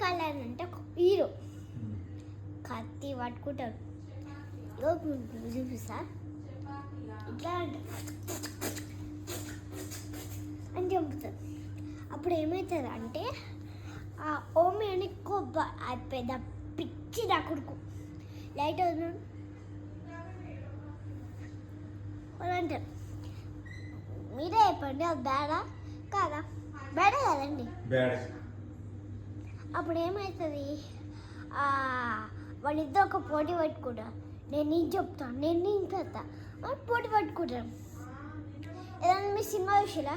కళ్యాణ్ అంటే ఒక హీరో కత్తి పట్టుకుంటాడు. చూపిస్తా ఇట్లా అని చంపుతాడు. అప్పుడు ఏమవుతుంది అంటే ఆ ఓమి అని పెద్ద పిచ్చి నా కొడుకు లైట్ అవుతున్నాడు అంటారు. మీరే చెప్పండి, అది బ్యాడా కాదా? బ్యాడే కదండి. అప్పుడు ఏమవుతుంది, వాళ్ళిద్దరు ఒక పోటీ పెట్టుకుంటారు. నేను చెప్తాను, నేను చెప్తా పోటీ పెట్టుకుంటారు. ఏదైనా మీ సినిమా విషయంలో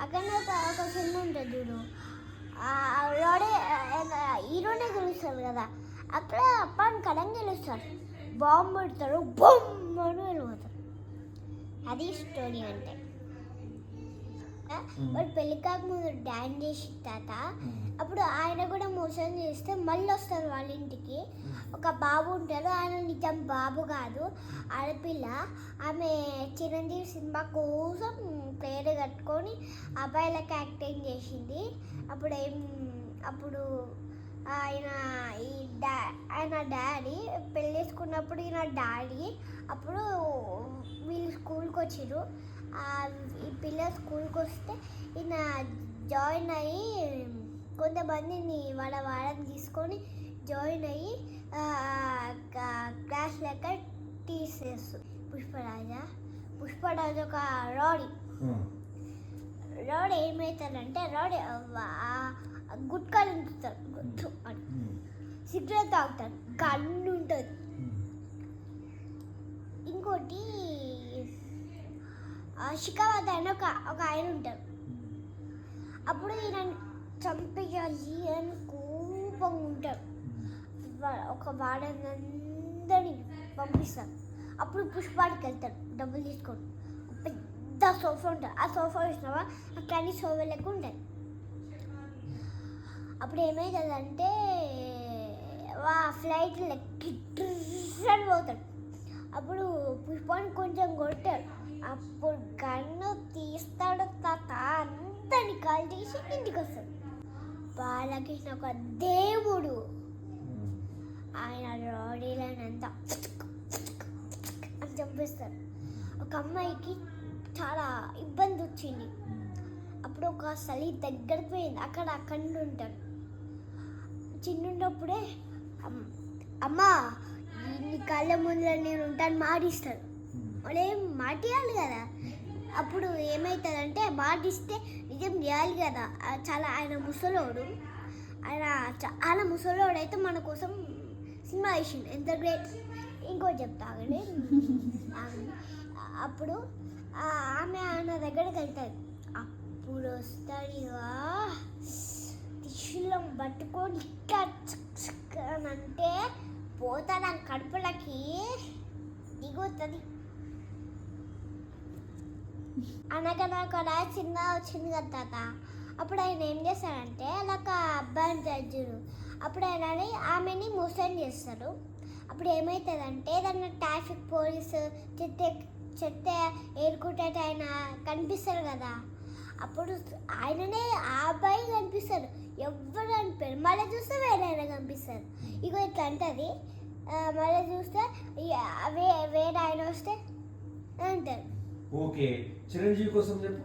అక్కడ ఒక సినిమా ఉంటుంది చూడు, రోడే హీరోనే గెలుస్తారు కదా, అక్కడ పవన్ కళ్యాణ్ గెలుస్తారు. బాంబు పెడతారు, బొమ్మను వెళ్ళిపోతారు. అది స్టోరీ అంటే. వాడు పెళ్లి కాకముందు డాన్స్ చేసి తాత, అప్పుడు ఆయన కూడా మోసం చేస్తే మళ్ళీ వస్తారు వాళ్ళ ఇంటికి. ఒక బాబు ఉంటాడు, ఆయన నిజం బాబు కాదు, ఆడపిల్ల. ఆమె చిరంజీవి సినిమా కోసం పేరు కట్టుకొని అబ్బాయిలకు యాక్టింగ్ చేసింది. అప్పుడు ఆయన డాడీ పెళ్ళి చేసుకున్నప్పుడు ఈయన డాడీ అప్పుడు వీళ్ళు స్కూల్కి వచ్చారు. ఈ పిల్లలు స్కూల్కి వస్తే ఈయన జాయిన్ అయ్యి కొంతమందిని వాళ్ళని తీసుకొని జాయిన్ అయ్యి క్లాస్ లెక్క తీసేస్తారు. పుష్పరాజు ఒక రౌడీ ఏమవుతాడంటే గుట్కాలు ఉంచుతారు, గుట్టు అని సిగరెట్ తాగుతారు, గన్ను ఉంటుంది. ఇంకోటి శిఖావత్ అని ఒక ఆయన ఉంటారు. అప్పుడు ఈయన చంపేయాలి అని కోపంగా ఉంటారు. ఒక వాడనందరినీ పంపిస్తారు. అప్పుడు పుష్పాడికి వెళ్తారు డబ్బులు తీసుకొని. పెద్ద సోఫా ఉంటుంది, ఆ సోఫా చూసినావా, అట్లాంటి సోఫా లెక్క ఉంటాయి. అప్పుడు ఏమవుతుందంటే ఫ్లైట్ లెక్కి అని పోతాడు. అప్పుడు పుష్పాన్ని కొంచెం కొట్టాడు. అప్పుడు గన్ను తీస్తాడు, తాత అందరిని కాల్ తీసి ఇంటికి వస్తాడు. బాలకృష్ణ ఒక దేవుడు, ఆయన రోడీలనంతా అని చంపేస్తాడు. ఒక అమ్మాయికి చాలా ఇబ్బంది వచ్చింది. అప్పుడు ఒక సలి దగ్గరికి పోయింది, అక్కడ ఉంటాడు. చిన్నప్పుడే అమ్మా నీ కళ్ళ ముందు నేను ఉంటాను మాటిస్తాడు. వాళ్ళేం మాటియాలి కదా. అప్పుడు ఏమవుతుందంటే మాటిస్తే నిజం చేయాలి కదా. ఆయన ముసలోడు, ఆయన ముసలోడు అయితే మన కోసం సినిమా వేసిండు, ఎంత గ్రేట్. ఇంకోటి చెప్తాగండి. అప్పుడు ఆయన దగ్గరికి వెళ్తాడు. అప్పుడు వస్తాడు టిష్యూలం పట్టుకొని అని అంటే పోతాడు, ఆ కడుపులకి దిగుతుంది. అనగా కూడా చిన్న వచ్చింది కదా తాత. అప్పుడు ఆయన ఏం చేస్తాడంటే అలా ఒక అబ్బాయిని జడ్జిరు. అప్పుడు ఆయన ఆమెని మోసం చేస్తారు. అప్పుడు ఏమవుతుందంటే ఏదన్నా ట్రాఫిక్ పోలీసు చెత్త ఏరుకుంటే ఆయన కనిపిస్తారు కదా. అప్పుడు ఆయననే ఆ అబ్బాయి కనిపిస్తారు, ఎవరు అనిపారు. మళ్ళీ చూస్తే వేరే ఆయన కనిపిస్తారు. ఇగో ఇట్లా అంటుంది. మళ్ళీ చూస్తే వేరే ఆయన వస్తే అంటారు. ఓకే, చిరంజీవి కోసం చెప్పు.